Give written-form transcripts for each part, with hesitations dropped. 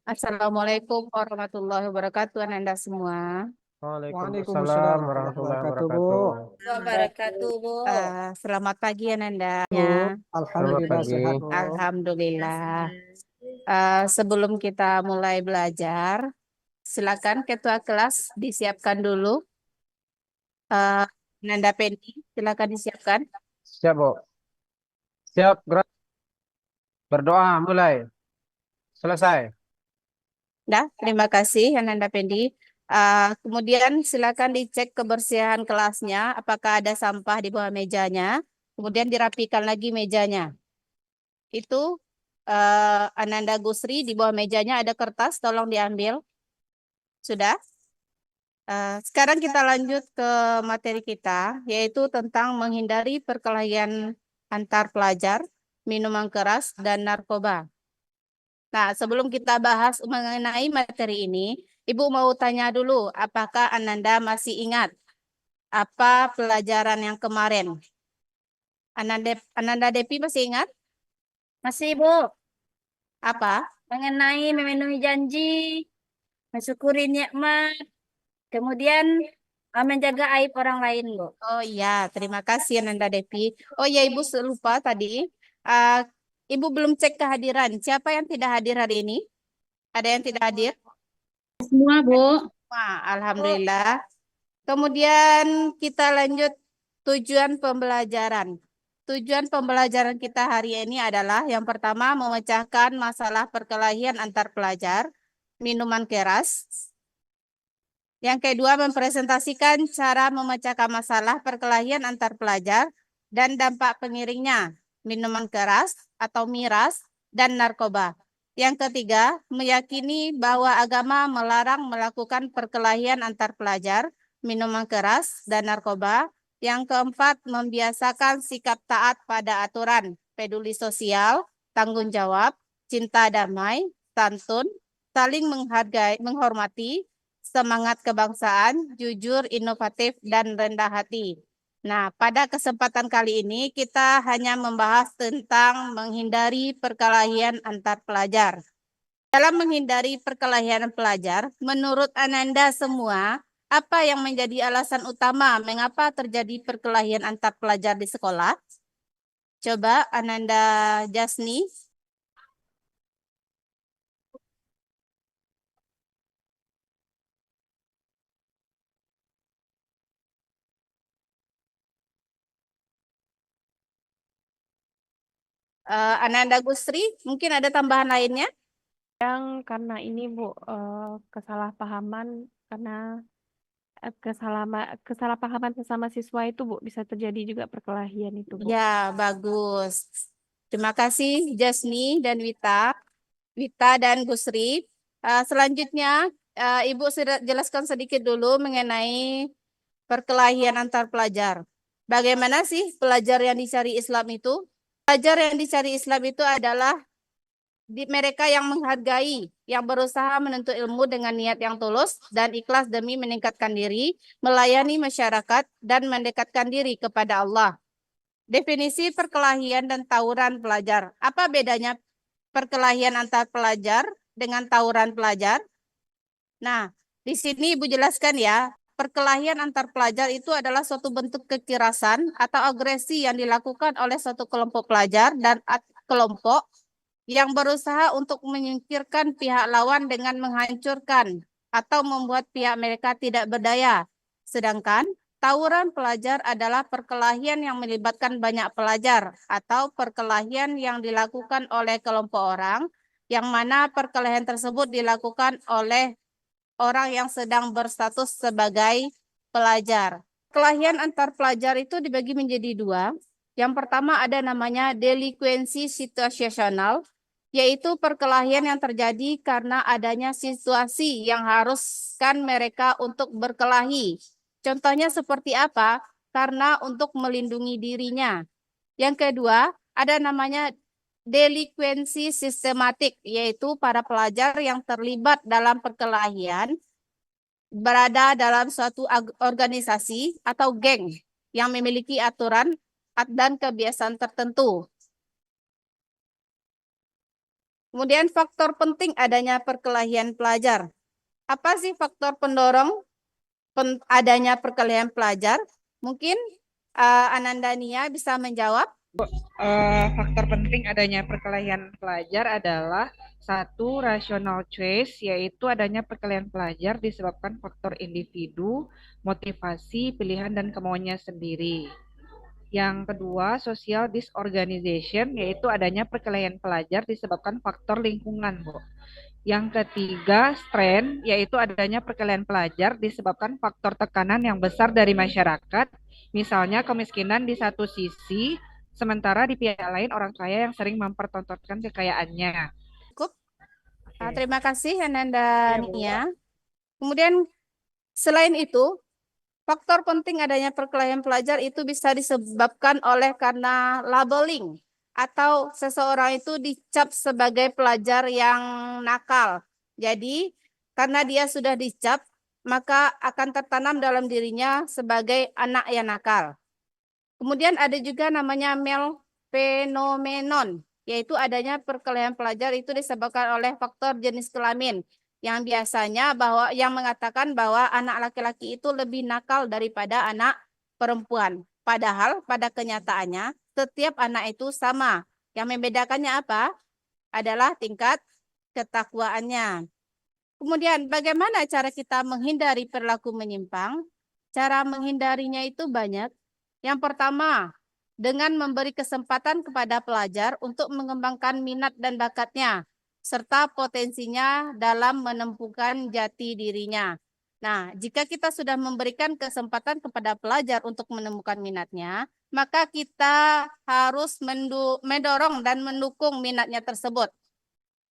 Assalamualaikum warahmatullahi wabarakatuh, Ananda semua. Waalaikumsalam Waalaikumsalam warahmatullahi warahmatullahi wabarakatuh, Bu. wabarakatuh. Wabarakatuh, Bu. Selamat pagi, Ananda. Bu, Selamat Alhamdulillah pagi. sehat, Bu. Alhamdulillah. Sebelum kita mulai belajar, silakan ketua kelas disiapkan dulu. Uh, Ananda Pendi, silakan disiapkan. Siap, Bu. Siap, gerak. Berdoa, mulai. Selesai. Dah, terima kasih, Ananda Pendi. Kemudian silakan dicek kebersihan kelasnya, apakah ada sampah di bawah mejanya. Kemudian dirapikan lagi mejanya. Itu Ananda Gusri di bawah mejanya ada kertas, tolong diambil. Sudah? Sekarang kita lanjut ke materi kita, yaitu tentang menghindari perkelahian antar pelajar, minuman keras, dan narkoba. Nah, sebelum kita bahas mengenai materi ini, Ibu mau tanya dulu, apakah Ananda masih ingat apa pelajaran yang kemarin? Ananda Depi masih ingat? Masih, Bu, Apa? mengenai memenuhi janji, mensyukuri nikmat, kemudian menjaga aib orang lain, Bu. Oh iya, terima kasih Ananda Depi. Oh iya, Ibu lupa tadi. Uh, Ibu belum cek kehadiran. Siapa yang tidak hadir hari ini? Ada yang tidak hadir? Semua, Bu. Wah, Alhamdulillah. Kemudian kita lanjut tujuan pembelajaran. Tujuan pembelajaran kita hari ini adalah yang pertama memecahkan masalah perkelahian antar pelajar, minuman keras. Yang kedua mempresentasikan cara memecahkan masalah perkelahian antar pelajar dan dampak pengiringnya, minuman keras atau miras dan narkoba. Yang ketiga, meyakini bahwa agama melarang melakukan perkelahian antar pelajar, minuman keras, dan narkoba. Yang keempat, membiasakan sikap taat pada aturan, peduli sosial, tanggung jawab, cinta damai, santun, saling menghargai, menghormati, semangat kebangsaan, jujur, inovatif, dan rendah hati. Nah, pada kesempatan kali ini kita hanya membahas tentang menghindari perkelahian antar pelajar. Dalam menghindari perkelahian pelajar, menurut Ananda semua, apa yang menjadi alasan utama mengapa terjadi perkelahian antar pelajar di sekolah? Coba Ananda Jasni. Ananda Gusri, mungkin ada tambahan lainnya? Karena ini Bu, kesalahpahaman karena kesalahpahaman sesama siswa itu Bu bisa terjadi juga perkelahian itu Bu. Ya, bagus. Terima kasih Jasni dan Wita dan Gusri. Selanjutnya, Ibu sudah jelaskan sedikit dulu mengenai perkelahian antar pelajar. Bagaimana sih pelajar yang dicari Islam itu? Pelajar yang dicari Islam itu adalah mereka yang menghargai, yang berusaha menuntut ilmu dengan niat yang tulus dan ikhlas demi meningkatkan diri, melayani masyarakat, dan mendekatkan diri kepada Allah. Definisi perkelahian dan tawuran pelajar. Apa bedanya perkelahian antar pelajar dengan tawuran pelajar? Nah, di sini Ibu jelaskan ya, perkelahian antar pelajar itu adalah suatu bentuk kekerasan atau agresi yang dilakukan oleh suatu kelompok pelajar dan kelompok yang berusaha untuk menyingkirkan pihak lawan dengan menghancurkan atau membuat pihak mereka tidak berdaya. Sedangkan tawuran pelajar adalah perkelahian yang melibatkan banyak pelajar atau perkelahian yang dilakukan oleh kelompok orang yang mana perkelahian tersebut dilakukan oleh orang yang sedang berstatus sebagai pelajar. Perkelahian antar pelajar itu dibagi menjadi dua. Yang pertama ada namanya delinkuensi situasional, yaitu perkelahian yang terjadi karena adanya situasi yang haruskan mereka untuk berkelahi. Contohnya seperti apa? Karena untuk melindungi dirinya. Yang kedua, ada namanya delinkuensi sistematik, yaitu para pelajar yang terlibat dalam perkelahian berada dalam suatu organisasi atau geng yang memiliki aturan dan kebiasaan tertentu. Kemudian faktor penting adanya perkelahian pelajar. Apa sih faktor pendorong adanya perkelahian pelajar? Mungkin Anandania bisa menjawab. Faktor penting adanya perkelahian pelajar adalah satu, rational choice, yaitu adanya perkelahian pelajar disebabkan faktor individu, motivasi, pilihan, dan kemauannya sendiri. Yang kedua, social disorganization, yaitu adanya perkelahian pelajar disebabkan faktor lingkungan, Bu. Yang ketiga, strain, yaitu adanya perkelahian pelajar disebabkan faktor tekanan yang besar dari masyarakat, misalnya kemiskinan di satu sisi, sementara di pihak lain orang kaya yang sering mempertontonkan kekayaannya. Cukup. Oke. Terima kasih Iya, Bu. Anandania. Kemudian selain itu, faktor penting adanya perkelahian pelajar itu bisa disebabkan oleh karena labeling atau seseorang itu dicap sebagai pelajar yang nakal. Jadi, karena dia sudah dicap, maka akan tertanam dalam dirinya sebagai anak yang nakal. Kemudian ada juga namanya phenomenon, yaitu adanya perkelahian pelajar itu disebabkan oleh faktor jenis kelamin yang biasanya yang mengatakan bahwa anak laki-laki itu lebih nakal daripada anak perempuan. Padahal pada kenyataannya setiap anak itu sama. Yang membedakannya apa? Adalah tingkat ketakwaannya. Kemudian bagaimana cara kita menghindari perilaku menyimpang? Cara menghindarinya itu banyak. Yang pertama, dengan memberi kesempatan kepada pelajar untuk mengembangkan minat dan bakatnya, serta potensinya dalam menemukan jati dirinya. Nah, jika kita sudah memberikan kesempatan kepada pelajar untuk menemukan minatnya, maka kita harus mendorong dan mendukung minatnya tersebut.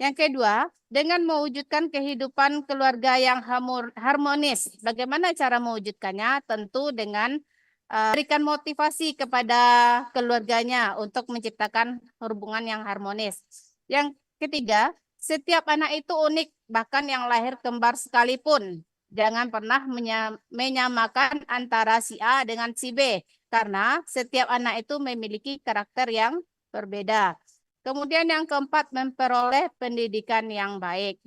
Yang kedua, dengan mewujudkan kehidupan keluarga yang harmonis. Bagaimana cara mewujudkannya? Tentu dengan berikan motivasi kepada keluarganya untuk menciptakan hubungan yang harmonis. Yang ketiga, setiap anak itu unik, bahkan yang lahir kembar sekalipun. Jangan pernah menyamakan antara si A dengan si B, karena setiap anak itu memiliki karakter yang berbeda. Kemudian yang keempat, memperoleh pendidikan yang baik.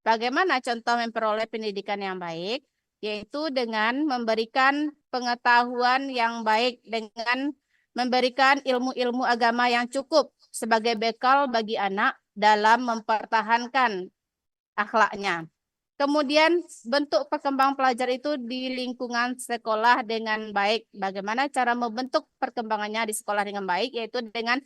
Bagaimana contoh memperoleh pendidikan yang baik? Yaitu dengan memberikan pengetahuan yang baik, dengan memberikan ilmu-ilmu agama yang cukup sebagai bekal bagi anak dalam mempertahankan akhlaknya. Kemudian bentuk perkembangan pelajar itu di lingkungan sekolah dengan baik. Bagaimana cara membentuk perkembangannya di sekolah dengan baik? Yaitu dengan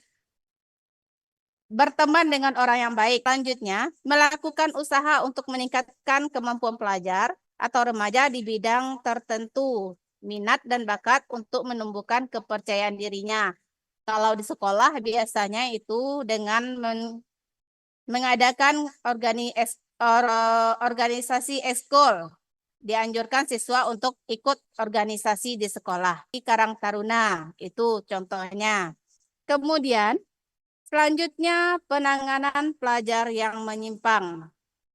berteman dengan orang yang baik. Selanjutnya, melakukan usaha untuk meningkatkan kemampuan pelajar atau remaja di bidang tertentu, minat dan bakat untuk menumbuhkan kepercayaan dirinya. Kalau di sekolah biasanya itu dengan mengadakan organisasi ekskul. Dianjurkan siswa untuk ikut organisasi di sekolah. Di Karang Taruna, itu contohnya. Kemudian, selanjutnya, penanganan pelajar yang menyimpang.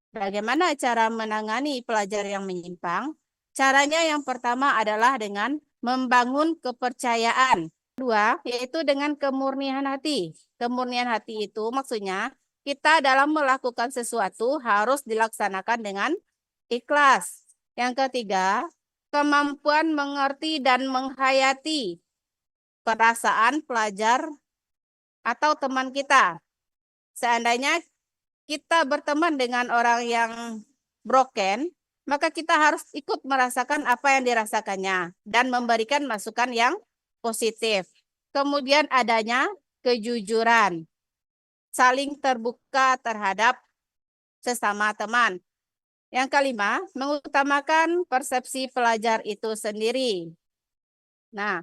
Bagaimana cara menangani pelajar yang menyimpang? Caranya yang pertama adalah dengan membangun kepercayaan. Kedua, yaitu dengan kemurnian hati. Kemurnian hati itu maksudnya kita dalam melakukan sesuatu harus dilaksanakan dengan ikhlas. Yang ketiga, kemampuan mengerti dan menghayati perasaan pelajar atau teman kita. Seandainya kita berteman dengan orang yang broken, maka kita harus ikut merasakan apa yang dirasakannya dan memberikan masukan yang positif. Kemudian adanya kejujuran, saling terbuka terhadap sesama teman. Yang kelima, mengutamakan persepsi pelajar itu sendiri. Nah,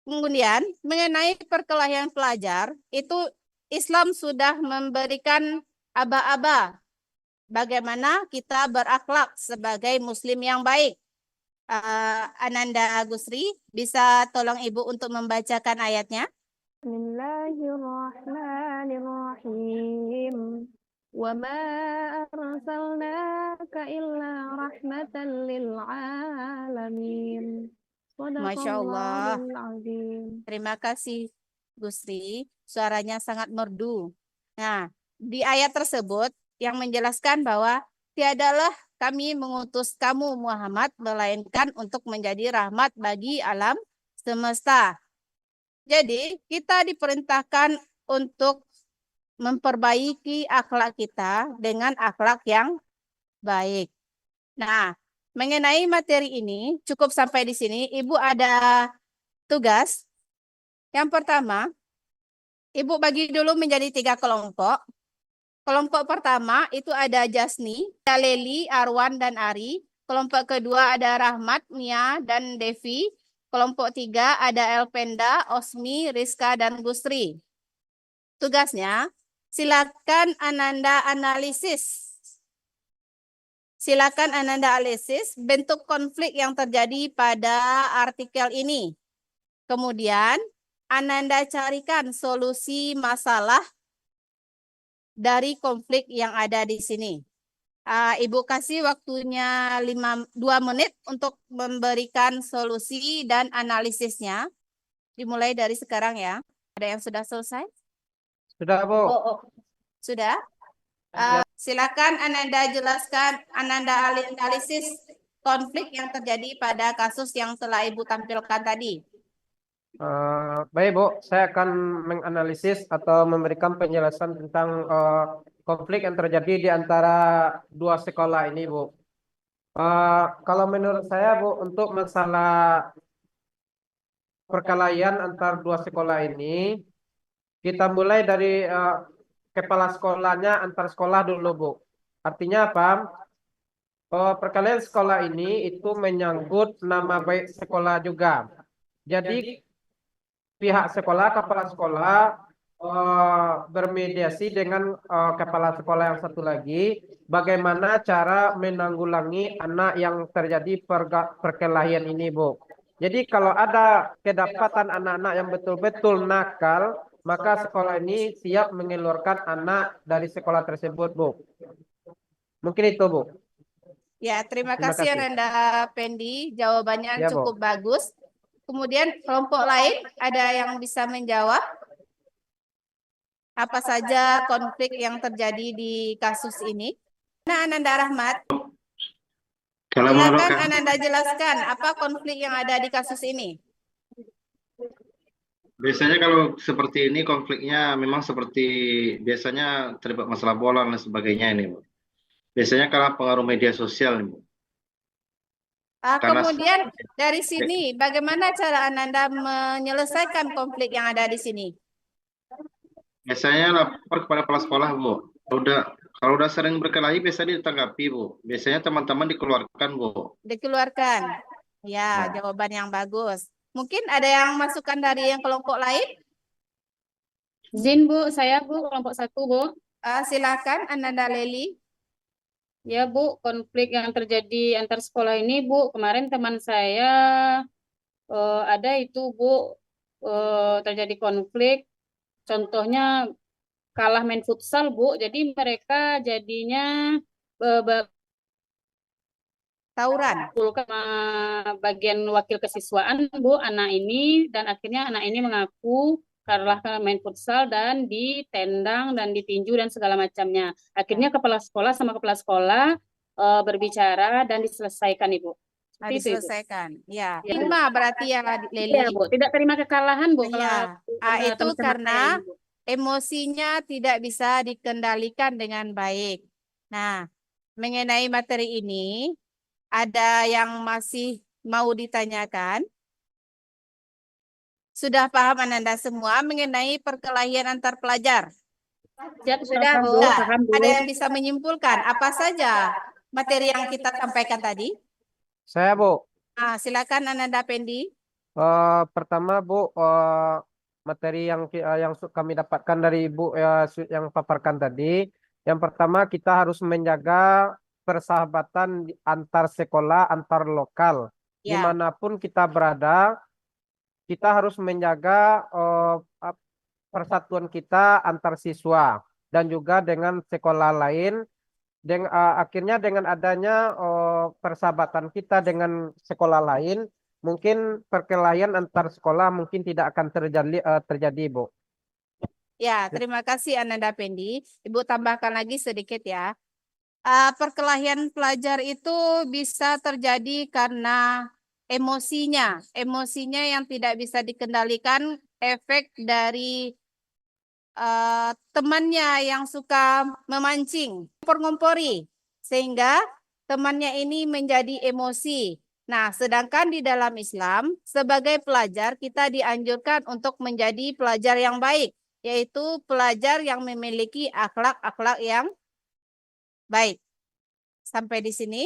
kemudian mengenai perkelahian pelajar, itu Islam sudah memberikan aba-aba bagaimana kita berakhlak sebagai muslim yang baik. Ananda Gusri, bisa tolong Ibu untuk membacakan ayatnya? Bismillahirrahmanirrahim. Wa ma arsalnaka illa rahmatan lil alamin. Masya Allah. Shadaqallahul azim. Terima kasih Gusri, suaranya sangat merdu. Nah, di ayat tersebut yang menjelaskan bahwa tiadalah kami mengutus kamu Muhammad melainkan untuk menjadi rahmat bagi alam semesta. Jadi kita diperintahkan untuk memperbaiki akhlak kita dengan akhlak yang baik. Nah, mengenai materi ini cukup sampai di sini. Ibu ada tugas. Yang pertama, Ibu bagi dulu menjadi 3 kelompok. Kelompok pertama itu ada Jasni, ada Leli, Arwan, dan Ari. Kelompok kedua ada Rahmat, Mia, dan Devi. Kelompok 3 ada Elpenda, Osmi, Rizka, dan Gusri. Tugasnya, silakan Ananda analisis. Silakan Ananda analisis bentuk konflik yang terjadi pada artikel ini. Kemudian, Ananda carikan solusi masalah dari konflik yang ada di sini. Ibu kasih waktunya 2 menit untuk memberikan solusi dan analisisnya. Dimulai dari sekarang ya. Ada yang sudah selesai? Sudah, Bu. Sudah? Silakan Ananda jelaskan, Ananda analisis konflik yang terjadi pada kasus yang telah Ibu tampilkan tadi. Baik, Bu. Saya akan menganalisis atau memberikan penjelasan tentang konflik yang terjadi di antara 2 sekolah ini, Bu. Kalau menurut saya, Bu, untuk masalah perkelahian antar 2 sekolah ini, kita mulai dari kepala sekolahnya antar sekolah dulu, Bu. Artinya apa? Perkelahian sekolah ini itu menyangkut nama baik sekolah juga. Jadi pihak sekolah, kepala sekolah bermediasi dengan kepala sekolah yang satu lagi, bagaimana cara menanggulangi anak yang terjadi perkelahian ini, Bu. Jadi kalau ada kedapatan anak-anak yang betul-betul nakal, maka sekolah ini siap mengeluarkan anak dari sekolah tersebut, Bu. Mungkin itu, Bu. Ya, terima Terima kasih kasih. Ananda Pendi. Jawabannya Ya, Bu. cukup bagus. Kemudian kelompok lain ada yang bisa menjawab apa saja konflik yang terjadi di kasus ini? Nah, Ananda Rahmat, Kalau menurut silakan kami, Ananda jelaskan apa konflik yang ada di kasus ini. biasanya kalau seperti ini konfliknya memang seperti biasanya terlibat masalah bola dan sebagainya ini, Bu. Biasanya karena pengaruh media sosial, Bu. Karena Kemudian dari sini, bagaimana cara Ananda menyelesaikan konflik yang ada di sini? biasanya lapor kepada kepala sekolah, Bu. Kalau udah sering berkelahi biasanya ditanggapi, Bu. Biasanya teman-teman dikeluarkan, Bu. Dikeluarkan. Ya, Nah. jawaban yang bagus. Mungkin ada yang masukan dari yang kelompok lain? Izin Bu, saya Bu, kelompok 1 Bu. Silakan Ananda Leli. Ya Bu, konflik yang terjadi antar sekolah ini Bu, kemarin teman saya ada itu Bu, terjadi konflik. Contohnya kalah main futsal Bu, jadi mereka jadinya Tauran. sama bagian wakil kesiswaan Bu, anak ini, dan akhirnya anak ini mengaku kalah main futsal dan ditendang dan ditinju dan segala macamnya. Akhirnya kepala sekolah sama kepala sekolah berbicara dan diselesaikan Ibu. Seperti itu, Ibu. Diselesaikan. Ya, Ya, terima berarti ya Leli. Iya Bu, tidak terima kekalahan Bu. Ya, itu teman-teman karena saya ini, Bu. emosinya tidak bisa dikendalikan dengan baik. Nah, mengenai materi ini, ada yang masih mau ditanyakan? Sudah paham Ananda semua mengenai perkelahian antar pelajar? Siap, Sudah, paham, Bu. Bu. Paham, Bu. Ada yang bisa menyimpulkan apa saja materi yang kita sampaikan tadi? Saya, Bu. Silakan Ananda Pendi. Pertama, Bu, materi yang kami dapatkan dari Ibu yang paparkan tadi. Yang pertama, kita harus menjaga persahabatan antar sekolah, antar lokal. Ya. Dimanapun kita berada, kita harus menjaga persatuan kita antar siswa dan juga dengan sekolah lain. Akhirnya dengan adanya persahabatan kita dengan sekolah lain, mungkin perkelahian antar sekolah mungkin tidak akan terjadi, Bu. Ya, terima kasih Ananda Pendi. Ibu tambahkan lagi sedikit ya. Perkelahian pelajar itu bisa terjadi karena emosinya. Emosinya yang tidak bisa dikendalikan, efek dari temannya yang suka memancing, ngompor-ngompori, sehingga temannya ini menjadi emosi. Nah, sedangkan di dalam Islam, sebagai pelajar kita dianjurkan untuk menjadi pelajar yang baik, yaitu pelajar yang memiliki akhlak-akhlak yang baik. Sampai di sini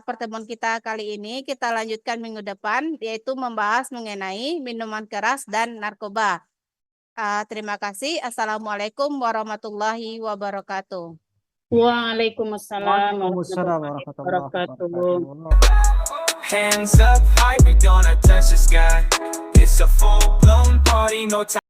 pertemuan kita kali ini. Kita lanjutkan minggu depan, yaitu membahas mengenai minuman keras dan narkoba. Terima kasih. Assalamualaikum warahmatullahi wabarakatuh. Waalaikumsalam Waalaikumsalam warahmatullahi warahmatullahi wabarakatuh. wabarakatuh. Hands up, high, we gonna touch the sky. It's a full-blown party, no time.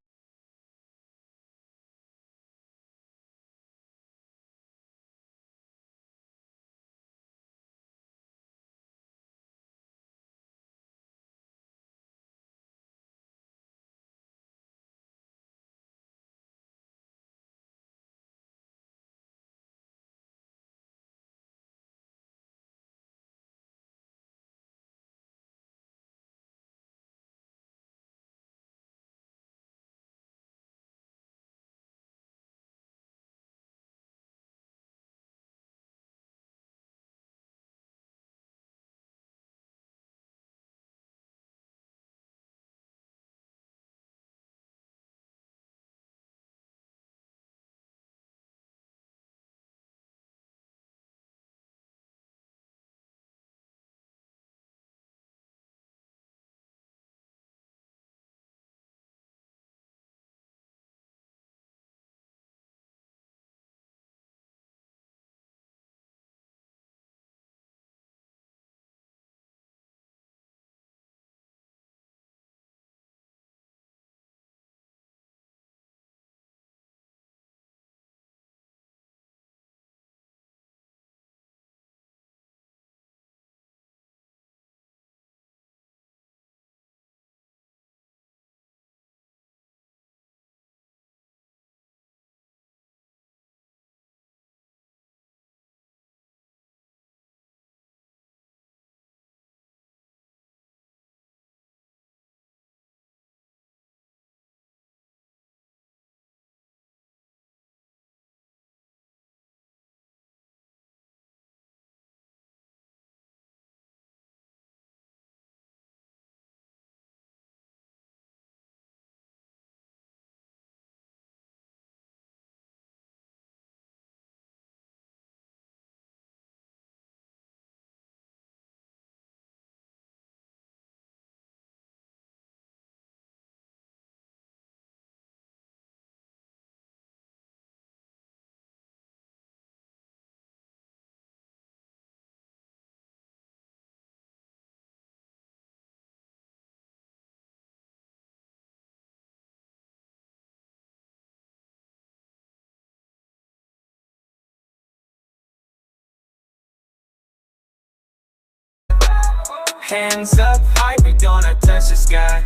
Hands up, high, we gonna touch the sky.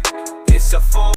It's a full